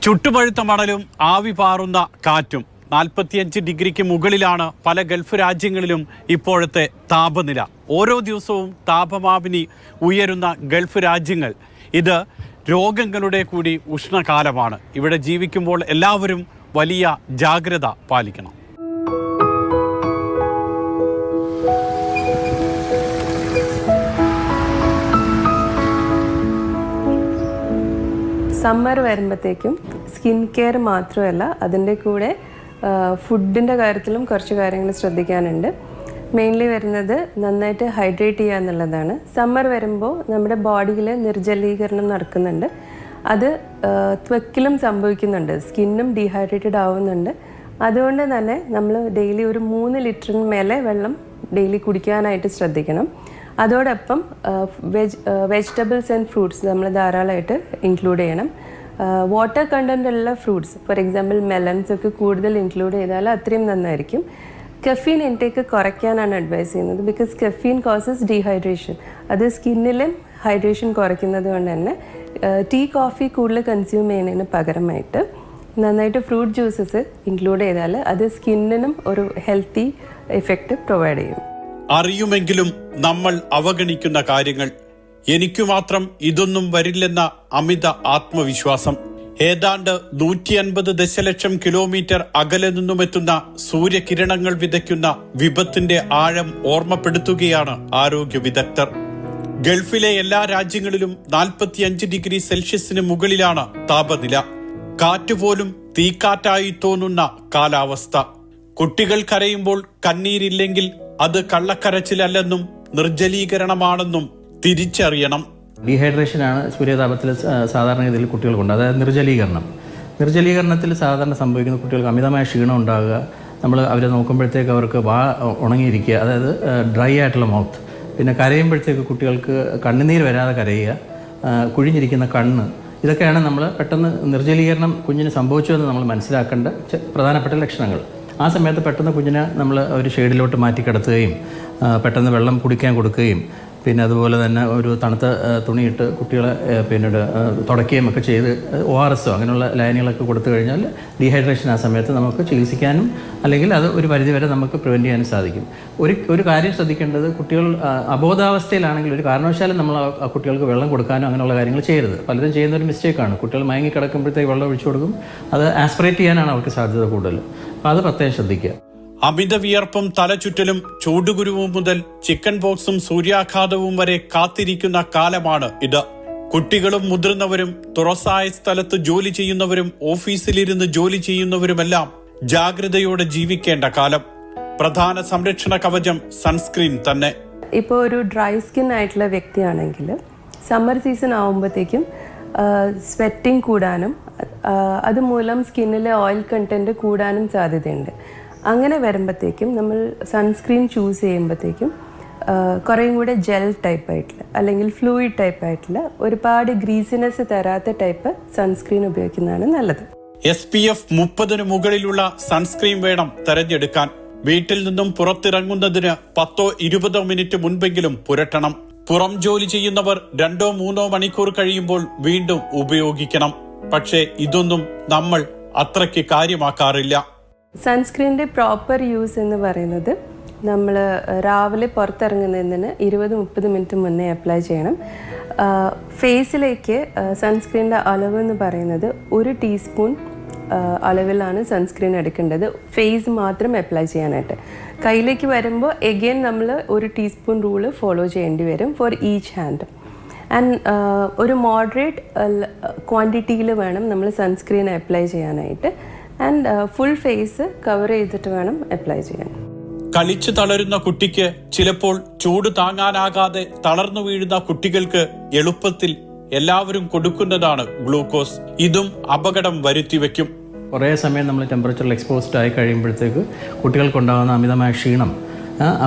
ചുട്ടുപഴുത്ത മണലും ആവി പാറുന്ന കാറ്റും 45 ഡിഗ്രിക്ക് മുകളിലാണ് പല ഗൾഫ് രാജ്യങ്ങളിലും ഇപ്പോഴത്തെ താപനില. ഓരോ ദിവസവും താപമാപിനി ഉയരുന്ന ഗൾഫ് രാജ്യങ്ങൾ. ഇത് രോഗങ്ങളുടെ കൂടി ഉഷ്ണകാലമാണ്. ഇവിടെ ജീവിക്കുമ്പോൾ എല്ലാവരും വലിയ ജാഗ്രത പാലിക്കണം. സമ്മർ വരുമ്പോഴത്തേക്കും സ്കിൻ കെയർ മാത്രമല്ല, അതിൻ്റെ കൂടെ ഫുഡിൻ്റെ കാര്യത്തിലും കുറച്ച് കാര്യങ്ങൾ ശ്രദ്ധിക്കാനുണ്ട്. മെയിൻലി വരുന്നത് നന്നായിട്ട് ഹൈഡ്രേറ്റ് ചെയ്യുക എന്നുള്ളതാണ്. സമ്മർ വരുമ്പോൾ നമ്മുടെ ബോഡിയിൽ നിർജ്ജലീകരണം നടക്കുന്നുണ്ട്. അത് ത്വക്കിലും സംഭവിക്കുന്നുണ്ട്, സ്കിന്നും ഡീഹൈഡ്രേറ്റഡ് ആവുന്നുണ്ട്. അതുകൊണ്ട് തന്നെ നമ്മൾ ഡെയിലി ഒരു 3 ലിറ്ററിന് മേലെ വെള്ളം ഡെയിലി കുടിക്കാനായിട്ട് ശ്രദ്ധിക്കണം. അതോടൊപ്പം വെജിറ്റബിൾസ് ആൻഡ് ഫ്രൂട്ട്സ് നമ്മൾ ധാരാളമായിട്ട് ഇൻക്ലൂഡ് ചെയ്യണം. വാട്ടർ കണ്ടൻ്റ് ഉള്ള ഫ്രൂട്ട്സ്, ഫോർ എക്സാമ്പിൾ മെലൺസ് ഒക്കെ കൂടുതൽ ഇൻക്ലൂഡ് ചെയ്താൽ അത്രയും നന്നായിരിക്കും. കഫീൻ ഇൻടേക്ക് കുറയ്ക്കാനാണ് അഡ്വൈസ് ചെയ്യുന്നത്. Because caffeine causes dehydration. അത് സ്കിന്നിലും ഹൈഡ്രേഷൻ കുറയ്ക്കുന്നത് കൊണ്ട് തന്നെ ടീ കോഫി കൂടുതൽ കൺസ്യൂം ചെയ്യുന്നതിന് പകരമായിട്ട് നന്നായിട്ട് ഫ്രൂട്ട് ജ്യൂസസ് ഇൻക്ലൂഡ് ചെയ്താൽ അത് സ്കിന്നിനും ഒരു ഹെൽത്തി എഫക്റ്റ് പ്രൊവൈഡ് ചെയ്യും. അറിയുമെങ്കിലും നമ്മൾ അവഗണിക്കുന്ന കാര്യങ്ങൾ. എനിക്കു മാത്രം ഇതൊന്നും വരില്ലെന്ന അമിത ആത്മവിശ്വാസം. ഏതാണ്ട് 150 ദശലക്ഷം കിലോമീറ്റർ അകലെ നിന്നുമെത്തുന്ന സൂര്യകിരണങ്ങൾ വിതയ്ക്കുന്ന വിപത്തിന്റെ ആഴം ഓർമ്മപ്പെടുത്തുകയാണ് ആരോഗ്യ വിദഗ്ധർ. ഗൾഫിലെ എല്ലാ രാജ്യങ്ങളിലും 45 ഡിഗ്രി സെൽഷ്യസിന് മുകളിലാണ് താപനില. കാറ്റുപോലും തീക്കാറ്റായി തോന്നുന്ന കാലാവസ്ഥ. കുട്ടികൾ കരയുമ്പോൾ കണ്ണീരില്ലെങ്കിൽ അത് കള്ളക്കരച്ചിലല്ലെന്നും നിർജ്ജലീകരണമാണെന്നും തിരിച്ചറിയണം. ഡീഹൈഡ്രേഷനാണ് സൂര്യതാപത്തിൽ സാധാരണഗതിയിൽ കുട്ടികൾക്കുണ്ട്. അതായത് നിർജ്ജലീകരണത്തിൽ സാധാരണ സംഭവിക്കുന്ന കുട്ടികൾക്ക് അമിതമായ ക്ഷീണം ഉണ്ടാകുക, നമ്മൾ അവരെ നോക്കുമ്പോഴത്തേക്ക് അവർക്ക് ഉണങ്ങിയിരിക്കുക, അതായത് ഡ്രൈ ആയിട്ടുള്ള മൗത്ത്. പിന്നെ കരയുമ്പോഴത്തേക്ക് കുട്ടികൾക്ക് കണ്ണുനീര് വരാതെ കരയുക, കുഴിഞ്ഞിരിക്കുന്ന കണ്ണ്. ഇതൊക്കെയാണ് നമ്മൾ പെട്ടെന്ന് നിർജ്ജലീകരണം കുഞ്ഞിന് സംഭവിച്ചു എന്ന് നമ്മൾ മനസ്സിലാക്കേണ്ട പ്രധാനപ്പെട്ട ലക്ഷണങ്ങൾ. ആ സമയത്ത് പെട്ടെന്ന് കുഞ്ഞിനെ നമ്മൾ ഒരു ഷെയ്ഡിലോട്ട് മാറ്റി കിടത്തുകയും പെട്ടെന്ന് വെള്ളം കുടിക്കാൻ കൊടുക്കുകയും പിന്നെ അതുപോലെ തന്നെ ഒരു തണുത്ത തുണിയിട്ട് കുട്ടികളെ പിന്നീട് തുടയ്ക്കുകയും ഒക്കെ ചെയ്ത് ORS അങ്ങനെയുള്ള ലൈനുകളൊക്കെ കൊടുത്തു കഴിഞ്ഞാൽ ഡീഹൈഡ്രേഷൻ ആ സമയത്ത് നമുക്ക് ചികിത്സിക്കാനും അല്ലെങ്കിൽ അത് ഒരു പരിധിവരെ നമുക്ക് പ്രിവെൻറ്റ് ചെയ്യാനും സാധിക്കും. ഒരു കാര്യം ശ്രദ്ധിക്കേണ്ടത്, കുട്ടികൾ അബോധാവസ്ഥയിലാണെങ്കിൽ ഒരു കാരണവശാലും നമ്മൾ ആ കുട്ടികൾക്ക് വെള്ളം കൊടുക്കാനോ അങ്ങനെയുള്ള കാര്യങ്ങൾ ചെയ്യരുത്. പലരും ചെയ്യുന്ന ഒരു മിസ്റ്റേക്കാണ്. കുട്ടികൾ മയങ്ങി കിടക്കുമ്പോഴത്തേക്ക് വെള്ളം ഒഴിച്ചു കൊടുക്കും. അത് ആസ്പിറേറ്റ് ചെയ്യാനാണ് അവർക്ക് സാധ്യത കൂടുതൽ. അപ്പോൾ അത് പ്രത്യേകം ശ്രദ്ധിക്കുക. അമിത വിയർപ്പും തലചുറ്റലും ചൂടുകുരുവും മുതൽ ചിക്കൻ ബോക്സും സൂര്യാഘാതവും വരെ കാത്തിരിക്കുന്ന കാലമാണ് ഇത്. കുട്ടികളും മുതിർന്നവരും തുറസായ സ്ഥലത്ത് ജോലി ചെയ്യുന്നവരും ഓഫീസിലിരുന്ന് ജോലി ചെയ്യുന്നവരുമെല്ലാം ജാഗ്രതയോടെ ജീവിക്കേണ്ട കാലം. പ്രധാന സംരക്ഷണ കവചം സൺസ്ക്രീൻ തന്നെ. ഇപ്പോൾ ഒരു ഡ്രൈ സ്കിൻ ആയിട്ടുള്ള വ്യക്തിയാണെങ്കിൽ സമ്മർ സീസൺ ആകുമ്പോഴത്തേക്കും സ്വെറ്റിംഗ് കൂടാനും അതുമൂലം സ്കിന്നിലെ ഓയിൽ കണ്ടൻറ്റ് കൂടാനും സാധ്യതയുണ്ട്. അങ്ങനെ വരുമ്പോഴത്തേക്കും നമ്മൾ സൺസ്ക്രീൻ ചൂസ് ചെയ്യുമ്പോഴത്തേക്കും കുറേയും കൂടെ ജെൽ ടൈപ്പായിട്ടുള്ള അല്ലെങ്കിൽ ഫ്ലൂയിഡ് ടൈപ്പായിട്ടുള്ള ഒരുപാട് ഗ്രീസിനെസ് തരാത്ത ടൈപ്പ് സൺസ്ക്രീൻ ഉപയോഗിക്കുന്നതാണ് നല്ലത്. SPF 30 മുകളിലുള്ള സൺസ്ക്രീൻ വേണം തെരഞ്ഞെടുക്കാൻ. വീട്ടിൽ നിന്നും പുറത്തിറങ്ങുന്നതിന് 10-20 മിനിറ്റ് മുൻപെങ്കിലും പുരട്ടണം. പുറം ജോലി ചെയ്യുന്നവർ 2-3 മണിക്കൂർ കഴിയുമ്പോൾ വീണ്ടും ഉപയോഗിക്കണം. പക്ഷേ ഇതൊന്നും നമ്മൾ അത്രയ്ക്ക് കാര്യമാക്കാറില്ല. സൺസ്ക്രീനിൻ്റെ പ്രോപ്പർ യൂസ് എന്ന് പറയുന്നത് നമ്മൾ രാവിലെ പുറത്തിറങ്ങുന്നതിന് 20-30 മിനിറ്റ് മുന്നേ അപ്ലൈ ചെയ്യണം. ഫേസിലേക്ക് സൺസ്ക്രീനിൻ്റെ അളവ് എന്ന് പറയുന്നത് 1 ടീസ്പൂൺ അളവിലാണ് സൺസ്ക്രീൻ എടുക്കേണ്ടത്, ഫേസ് മാത്രം അപ്ലൈ ചെയ്യാനായിട്ട്. കയ്യിലേക്ക് വരുമ്പോൾ എഗെയിൻ നമ്മൾ 1 ടീസ്പൂൺ റൂള് ഫോളോ ചെയ്യേണ്ടി വരും ഫോർ ഈച്ച് ഹാൻഡ്. ആൻഡ് ഒരു മോഡറേറ്റ് ക്വാണ്ടിറ്റിയിൽ വേണം നമ്മൾ സൺസ്ക്രീൻ അപ്ലൈ ചെയ്യാനായിട്ട്. ആൻഡ് ഫുൾ ഫേസ് കവർ ചെയ്തിട്ട് വേണം അപ്ലൈ ചെയ്യാൻ. കളിച്ചു തളരുന്ന കുട്ടിക്ക്, ചിലപ്പോൾ ചൂട് താങ്ങാനാകാതെ തളർന്നു വീഴുന്ന കുട്ടികൾക്ക് എളുപ്പത്തിൽ എല്ലാവരും കൊടുക്കുന്നതാണ് ഗ്ലൂക്കോസ്. ഇതും അപകടം വരുത്തിവെക്കും. കുറേ സമയം നമ്മൾ ടെമ്പറേച്ചറിൽ എക്സ്പോസ്ഡ് ആയി കഴിയുമ്പോഴത്തേക്ക് കുട്ടികൾക്കുണ്ടാകുന്ന അമിതമായ ക്ഷീണം.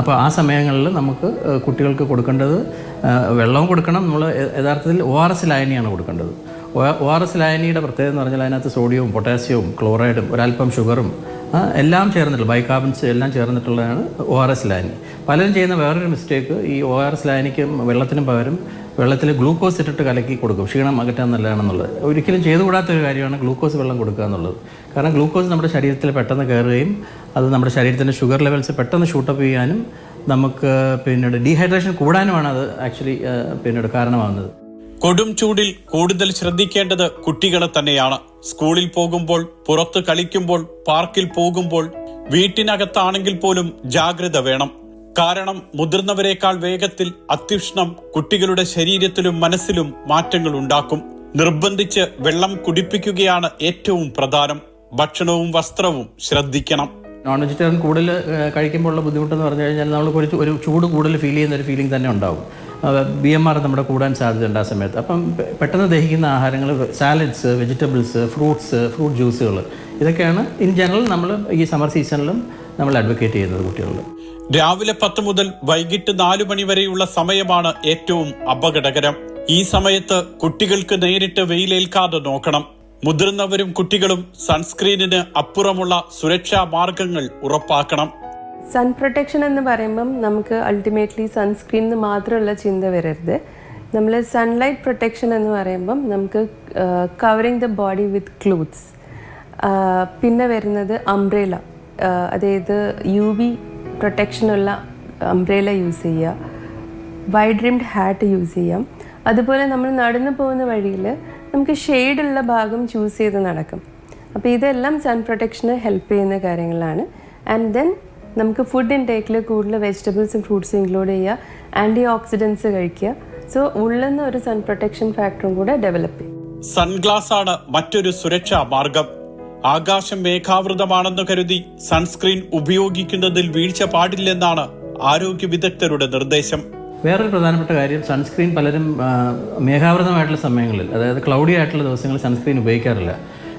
അപ്പോൾ ആ സമയങ്ങളിൽ നമുക്ക് കുട്ടികൾക്ക് കൊടുക്കേണ്ടത് വെള്ളവും കൊടുക്കണം. നമ്മൾ യഥാർത്ഥത്തിൽ ORS ലായനിയാണ് കൊടുക്കേണ്ടത്. ORS ലായനിയുടെ പ്രത്യേകത എന്ന് പറഞ്ഞാൽ അതിനകത്ത് സോഡിയവും പൊട്ടാസ്യവും ക്ലോറൈഡും ഒരല്പം ഷുഗറും എല്ലാം ചേർന്നിട്ടുള്ള ബൈകാർബൺസ് എല്ലാം ചേർന്നിട്ടുള്ളതാണ് ORS ലായനി. പലരും ചെയ്യുന്ന വേറൊരു മിസ്റ്റേക്ക്, ഈ ORS ലായനിക്ക് വെള്ളത്തിനും പകരം വെള്ളത്തിൽ ഗ്ലൂക്കോസ് ഇട്ടിട്ട് കലക്കി കൊടുക്കും, ക്ഷീണം അകറ്റാൻ നല്ലതാണെന്നുള്ളത്. ഒരിക്കലും ചെയ്തുകൂടാത്തൊരു കാര്യമാണ് ഗ്ലൂക്കോസ് വെള്ളം കൊടുക്കുക എന്നുള്ളത്. കാരണം ഗ്ലൂക്കോസ് നമ്മുടെ ശരീരത്തിൽ പെട്ടെന്ന് കയറുകയും അത് നമ്മുടെ ശരീരത്തിൻ്റെ ഷുഗർ ലെവൽസ് പെട്ടെന്ന് ഷൂട്ടപ്പ് ചെയ്യാനും നമുക്ക് പിന്നീട് ഡീഹൈഡ്രേഷൻ കൂടാനുമാണ് അത് ആക്ച്വലി പിന്നീട് കാരണമാകുന്നത്. കൊടും ചൂടിൽ കൂടുതൽ ശ്രദ്ധിക്കേണ്ടത് കുട്ടികളെ തന്നെയാണ്. സ്കൂളിൽ പോകുമ്പോൾ, പുറത്ത് കളിക്കുമ്പോൾ, പാർക്കിൽ പോകുമ്പോൾ, വീട്ടിനകത്താണെങ്കിൽ പോലും ജാഗ്രത വേണം. കാരണം മുതിർന്നവരെക്കാൾ വേഗത്തിൽ അത്യുഷ്ണം കുട്ടികളുടെ ശരീരത്തിലും മനസ്സിലും മാറ്റങ്ങൾ ഉണ്ടാക്കും. നിർബന്ധിച്ച് വെള്ളം കുടിപ്പിക്കുകയാണ് ഏറ്റവും പ്രധാനം. ഭക്ഷണവും വസ്ത്രവും ശ്രദ്ധിക്കണം. നോൺ വെജിറ്റേറിയൻ കൂടുതൽ കഴിക്കുമ്പോൾ ഉള്ള ബുദ്ധിമുട്ടെന്ന് പറഞ്ഞു കഴിഞ്ഞാൽ നമ്മൾ ഒരു ചൂട് കൂടുതൽ ഫീൽ ചെയ്യുന്ന ഒരു ഫീലിംഗ് തന്നെ ഉണ്ടാവും. BMR നമ്മുടെ കൂടാൻ സാധ്യതയുണ്ട് ആ സമയത്ത്. അപ്പം പെട്ടെന്ന് ദഹിക്കുന്ന ആഹാരങ്ങൾ, സാലഡ്സ്, വെജിറ്റബിൾസ്, ഫ്രൂട്ട് ജ്യൂസുകൾ, ഇതൊക്കെയാണ് ഇൻ ജനറൽ നമ്മൾ ഈ സമ്മർ സീസണിലും നമ്മൾ അഡ്വക്കേറ്റ് ചെയ്യുന്നത് കുട്ടികളിൽ. രാവിലെ 10 മുതൽ വൈകിട്ട് 4 മണി വരെയുള്ള സമയമാണ് ഏറ്റവും അപകടകരം. ഈ സമയത്ത് കുട്ടികൾക്ക് നേരിട്ട് വെയിലേൽക്കാതെ നോക്കണം. മുതിർന്നവരും കുട്ടികളും സൺസ്ക്രീനിന് അപ്പുറമുള്ള സുരക്ഷാ മാർഗങ്ങൾ ഉറപ്പാക്കണം. സൺ പ്രൊട്ടക്ഷൻ എന്ന് പറയുമ്പം നമുക്ക് അൾട്ടിമേറ്റ്ലി സൺസ്ക്രീനിന് മാത്രമുള്ള ചിന്ത വരരുത്. നമ്മൾ സൺലൈറ്റ് പ്രൊട്ടക്ഷൻ എന്ന് പറയുമ്പം നമുക്ക് covering the body with clothes, പിന്നെ വരുന്നത് അംബ്രേല, അതായത് UV പ്രൊട്ടക്ഷനുള്ള അംബ്രേല യൂസ് ചെയ്യുക, വൈഡ് റിംഡ് ഹാറ്റ് യൂസ് ചെയ്യാം. അതുപോലെ നമ്മൾ നടന്നു പോകുന്ന വഴിയിൽ നമുക്ക് ഷെയ്ഡുള്ള ഭാഗം ചൂസ് ചെയ്ത് നടക്കും. അപ്പോൾ ഇതെല്ലാം സൺ പ്രൊട്ടക്ഷന് ഹെൽപ്പ് ചെയ്യുന്ന കാര്യങ്ങളാണ്. ആൻഡ് ദെൻ നമുക്ക് ഫുഡ് ഇൻടേക്കിൽ കൂടുതൽ വെജിറ്റബിൾസും ഫ്രൂട്ട്സും ഇൻക്ലൂഡ് ചെയ്യുക, ആൻറ്റി ഓക്സിഡൻസ് കഴിക്കുക. സോ ഉള്ളിൽ നിന്ന് ഒരു സൺ പ്രൊട്ടക്ഷൻ ഫാക്ടറും കൂടെ ഡെവലപ്പ് ചെയ്യും. സൺഗ്ലാസ് ആണ് മറ്റൊരു സുരക്ഷാ മാർഗം. ആകാശം മേഘാവൃതമാണെന്ന് കരുതി സൺസ്ക്രീൻ ഉപയോഗിക്കുന്നതിൽ വീഴ്ച പാടില്ലെന്നാണ് ആരോഗ്യ വിദഗ്ധരുടെ നിർദ്ദേശം. വേറൊരു പ്രധാനപ്പെട്ട കാര്യം, സൺസ്ക്രീൻ പലരും മേഘാവൃതമായിട്ടുള്ള സമയങ്ങളിൽ, അതായത് ക്ലൗഡി ആയിട്ടുള്ള ദിവസങ്ങളിൽ സൺസ്ക്രീൻ ഉപയോഗിക്കാറില്ല.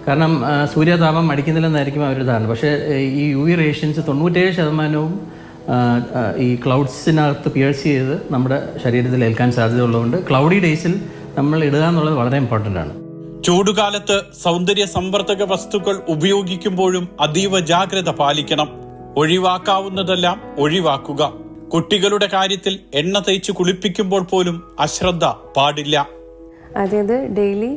കാരണം സൂര്യതാപം അടിക്കുന്നില്ലെന്നായിരിക്കും അവരുടെ ധാരണ. പക്ഷേ ഈ UV റേഷ്യൻസ് 97% ഈ ക്ലൗഡ്സിനകത്ത് പിയേഴ്സ് ചെയ്ത് നമ്മുടെ ശരീരത്തിൽ ഏൽക്കാൻ സാധ്യതയുള്ളതുകൊണ്ട് ക്ലൗഡി ഡേയ്സിൽ നമ്മൾ ഇടുക എന്നുള്ളത് വളരെ ഇമ്പോർട്ടൻ്റ് ആണ്. ചൂടുകാലത്ത് സൗന്ദര്യ സംവർദ്ധക വസ്തുക്കൾ ഉപയോഗിക്കുമ്പോഴും അതീവ ജാഗ്രത പാലിക്കണം. ഒഴിവാക്കാവുന്നതെല്ലാം ഒഴിവാക്കുക. കുട്ടികളുടെ കാര്യത്തിൽ എണ്ണ തേച്ച് കുളിപ്പിക്കുമ്പോൾ പോലും അശ്രദ്ധ പാടില്ല. അതായത് ഡെയിലി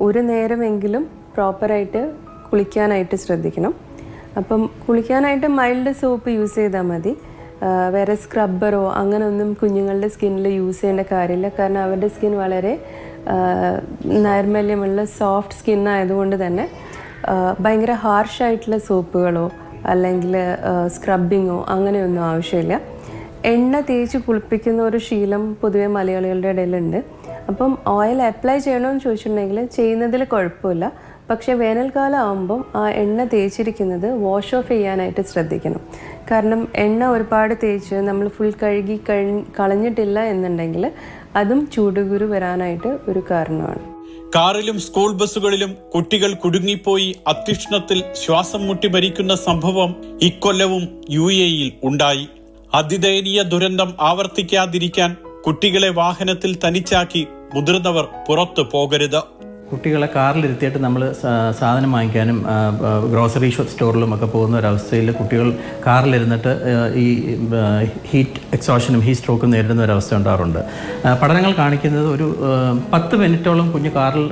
ഒരു നേരമെങ്കിലും പ്രോപ്പറായിട്ട് കുളിക്കാനായിട്ട് ശ്രദ്ധിക്കണം. അപ്പം കുളിക്കാനായിട്ട് മൈൽഡ് സോപ്പ് യൂസ് ചെയ്താൽ മതി. വേറെ സ്ക്രബ്ബറോ അങ്ങനെ ഒന്നും കുഞ്ഞുങ്ങളുടെ സ്കിന്നിൽ യൂസ് ചെയ്യേണ്ട കാര്യമില്ല. കാരണം അവരുടെ സ്കിൻ വളരെ നൈർമല്യമുള്ള സോഫ്റ്റ് സ്കിൻ ആയതുകൊണ്ട് തന്നെ ഭയങ്കര ഹാർഷായിട്ടുള്ള സോപ്പുകളോ അല്ലെങ്കിൽ സ്ക്രബിങ്ങോ അങ്ങനെയൊന്നും ആവശ്യമില്ല. എണ്ണ തേച്ച് കുളിപ്പിക്കുന്ന ഒരു ശീലം പൊതുവെ മലയാളികളുടെ ഇടയിലുണ്ട്. അപ്പം ഓയിൽ അപ്ലൈ ചെയ്യണമെന്ന് ചോദിച്ചിട്ടുണ്ടെങ്കിൽ ചെയ്യുന്നതിൽ കുഴപ്പമില്ല. പക്ഷേ വേനൽക്കാലം ആകുമ്പം ആ എണ്ണ തേച്ചിരിക്കുന്നത് വാഷ് ഓഫ് ചെയ്യാനായിട്ട് ശ്രദ്ധിക്കണം. കാരണം എണ്ണ ഒരുപാട് തേച്ച് നമ്മൾ ഫുൾ കഴുകി കളഞ്ഞിട്ടില്ല എന്നുണ്ടെങ്കിൽ അതും ചൂടുകുരു വരാനായിട്ട് ഒരു കാരണമാണ്. കാറിലും സ്കൂൾ ബസ്സുകളിലും കുട്ടികൾ കുടുങ്ങിപ്പോയി അത്യുഷ്ണത്തിൽ ശ്വാസം മുട്ടി മരിക്കുന്ന സംഭവം ഇക്കൊല്ലവും UAE-യിൽ ഉണ്ടായി. അതിദയനീയ ദുരന്തം ആവർത്തിക്കാതിരിക്കാൻ കുട്ടികളെ വാഹനത്തിൽ തനിച്ചാക്കി മുതിർന്നവർ പുറത്തു പോകരുത്. കുട്ടികളെ കാറിലിരുത്തിയിട്ട് നമ്മൾ സാധനം വാങ്ങിക്കാനും ഗ്രോസറി സ്റ്റോറിലും ഒക്കെ പോകുന്ന ഒരവസ്ഥയിൽ കുട്ടികൾ കാറിലിരുന്നിട്ട് ഈ ഹീറ്റ് എക്സോഷനും ഹീറ്റ് സ്ട്രോക്കും നേരിടുന്ന ഒരവസ്ഥ ഉണ്ടാകാറുണ്ട്. പഠനങ്ങൾ കാണിക്കുന്നത് ഒരു 10 മിനിറ്റോളം കുഞ്ഞ് കാറിൽ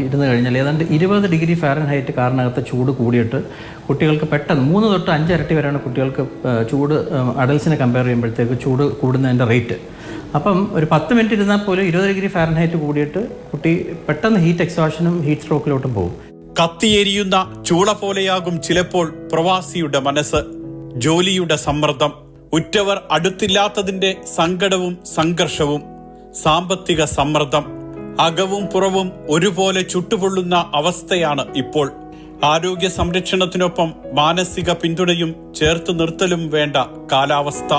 ഇരുന്ന് കഴിഞ്ഞാൽ ഏതാണ്ട് 20 ഡിഗ്രി ഫാരൻഹൈറ്റ് കാറിനകത്ത് ചൂട് കൂടിയിട്ട് കുട്ടികൾക്ക് പെട്ടെന്ന് 3 തൊട്ട് 5 ഇരട്ടി വരെയാണ് കുട്ടികൾക്ക് ചൂട് അഡൽസിനെ കമ്പയർ ചെയ്യുമ്പോഴത്തേക്ക് ചൂട് കൂടുന്നതിൻ്റെ റേറ്റ്. അപ്പം ഒരു 10 മിനിറ്റ് ഇരുന്നാൽ പോലും 20 ഡിഗ്രി ഫാരൻഹൈറ്റ് കൂടിയിട്ട് കുട്ടി പെട്ടെന്ന് ഹീറ്റ് എക്സോഷനും ഹീറ്റ് സ്ട്രോക്കിലോട്ടും പോകും. കത്തിയെരിയുന്ന ചൂള പോലെയാകും ചിലപ്പോൾ പ്രവാസിയുടെ മനസ്സ്. ജോലിയുടെ സമ്മർദ്ദം, ഉറ്റവർ അടുത്തില്ലാത്തതിന്റെ സങ്കടവും സംഘർഷവും, സാമ്പത്തിക സമ്മർദ്ദം, അകവും പുറവും ഒരുപോലെ ചുട്ടുപൊള്ളുന്ന അവസ്ഥയാണ് ഇപ്പോൾ. ആരോഗ്യ സംരക്ഷണത്തിനൊപ്പം മാനസിക പിന്തുണയും ചേർത്ത് നിർത്തലും വേണ്ട കാലാവസ്ഥ.